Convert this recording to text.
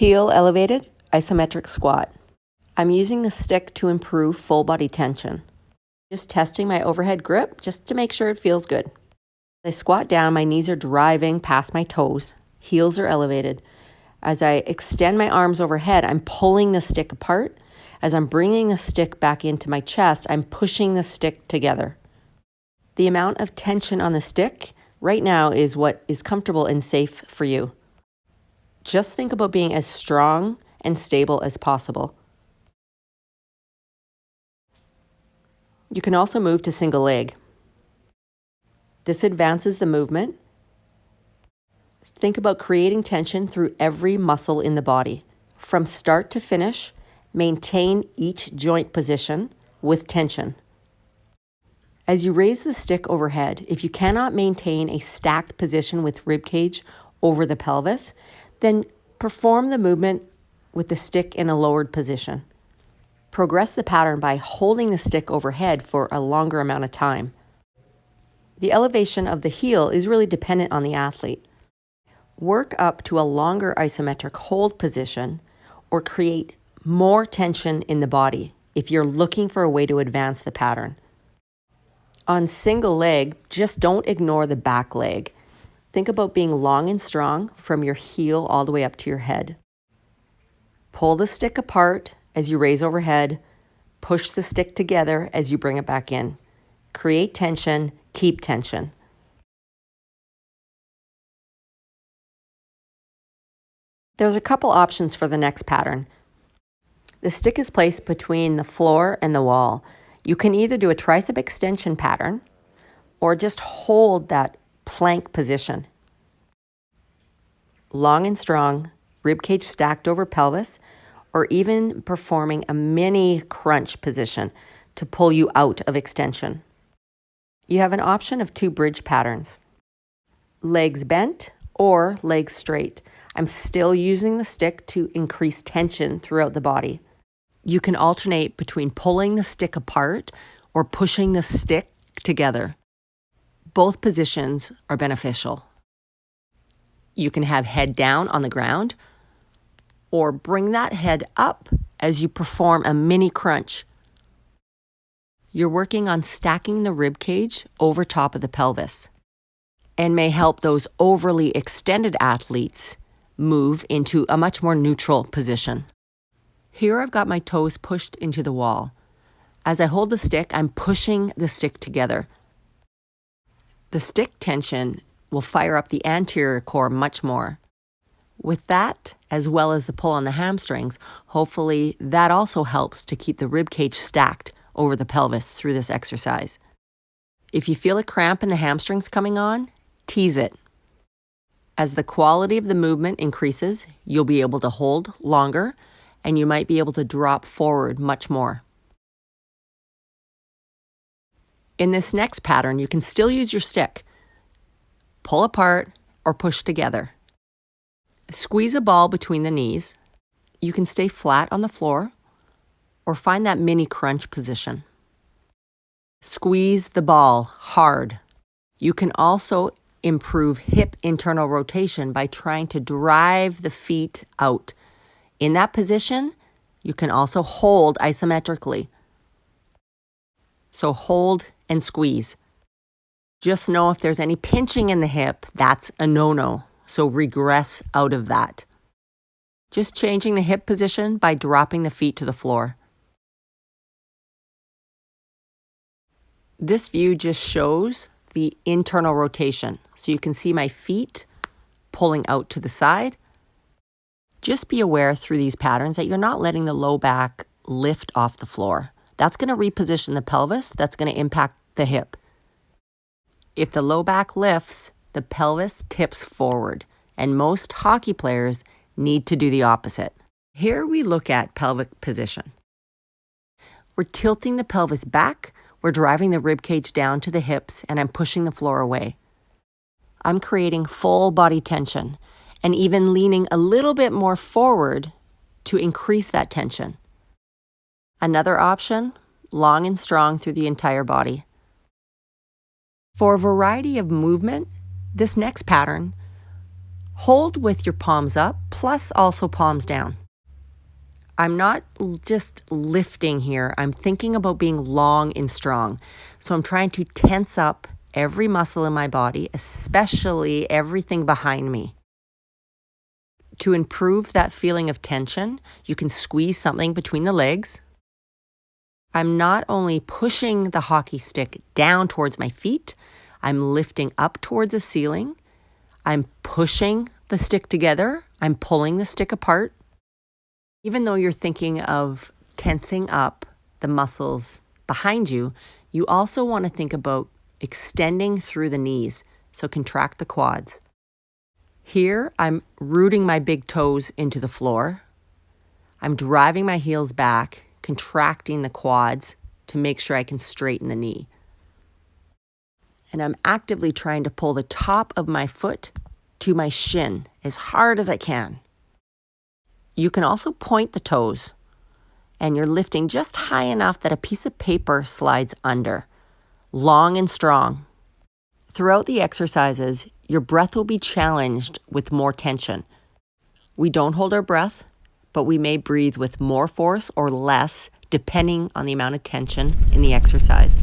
Heel elevated, isometric squat. I'm using the stick to improve full body tension. Just testing my overhead grip just to make sure it feels good. As I squat down, my knees are driving past my toes. Heels are elevated. As I extend my arms overhead, I'm pulling the stick apart. As I'm bringing the stick back into my chest, I'm pushing the stick together. The amount of tension on the stick right now is what is comfortable and safe for you. Just think about being as strong and stable as possible. You can also move to single leg. This advances the movement. Think about creating tension through every muscle in the body. From start to finish, maintain each joint position with tension. As you raise the stick overhead, if you cannot maintain a stacked position with ribcage over the pelvis, then perform the movement with the stick in a lowered position. Progress the pattern by holding the stick overhead for a longer amount of time. The elevation of the heel is really dependent on the athlete. Work up to a longer isometric hold position or create more tension in the body if you're looking for a way to advance the pattern. On single leg, just don't ignore the back leg. Think about being long and strong from your heel all the way up to your head. Pull the stick apart as you raise overhead. Push the stick together as you bring it back in. Create tension, keep tension. There's a couple options for the next pattern. The stick is placed between the floor and the wall. You can either do a tricep extension pattern or just hold that plank position. Long and strong, ribcage stacked over pelvis, or even performing a mini crunch position to pull you out of extension. You have an option of 2 bridge patterns. Legs bent or legs straight. I'm still using the stick to increase tension throughout the body. You can alternate between pulling the stick apart or pushing the stick together. Both positions are beneficial. You can have head down on the ground or bring that head up as you perform a mini crunch. You're working on stacking the rib cage over top of the pelvis and may help those overly extended athletes move into a much more neutral position. Here I've got my toes pushed into the wall. As I hold the stick, I'm pushing the stick together. The stick tension will fire up the anterior core much more. With that, as well as the pull on the hamstrings, hopefully that also helps to keep the rib cage stacked over the pelvis through this exercise. If you feel a cramp in the hamstrings coming on, tease it. As the quality of the movement increases, you'll be able to hold longer and you might be able to drop forward much more. In this next pattern, you can still use your stick. Pull apart or push together. Squeeze a ball between the knees. You can stay flat on the floor or find that mini crunch position. Squeeze the ball hard. You can also improve hip internal rotation by trying to drive the feet out. In that position, you can also hold isometrically. So hold and squeeze. Just know if there's any pinching in the hip, that's a no-no. So regress out of that. Just changing the hip position by dropping the feet to the floor. This view just shows the internal rotation. So you can see my feet pulling out to the side. Just be aware through these patterns that you're not letting the low back lift off the floor. That's going to reposition the pelvis. That's going to impact the hip. If the low back lifts, the pelvis tips forward, and most hockey players need to do the opposite. Here we look at pelvic position. We're tilting the pelvis back, we're driving the rib cage down to the hips, and I'm pushing the floor away. I'm creating full body tension and even leaning a little bit more forward to increase that tension. Another option, long and strong through the entire body. For a variety of movement, this next pattern, Hold with your palms up, plus also palms down. I'm not just lifting here. I'm thinking about being long and strong. So I'm trying to tense up every muscle in my body, especially everything behind me. To improve that feeling of tension, you can squeeze something between the legs. I'm not only pushing the hockey stick down towards my feet, I'm lifting up towards the ceiling. I'm pushing the stick together. I'm pulling the stick apart. Even though you're thinking of tensing up the muscles behind you, you also want to think about extending through the knees, so contract the quads. Here, I'm rooting my big toes into the floor. I'm driving my heels back, contracting the quads to make sure I can straighten the knee. And I'm actively trying to pull the top of my foot to my shin as hard as I can. You can also point the toes, and you're lifting just high enough that a piece of paper slides under, long and strong. Throughout the exercises, your breath will be challenged with more tension. We don't hold our breath, but we may breathe with more force or less, depending on the amount of tension in the exercise.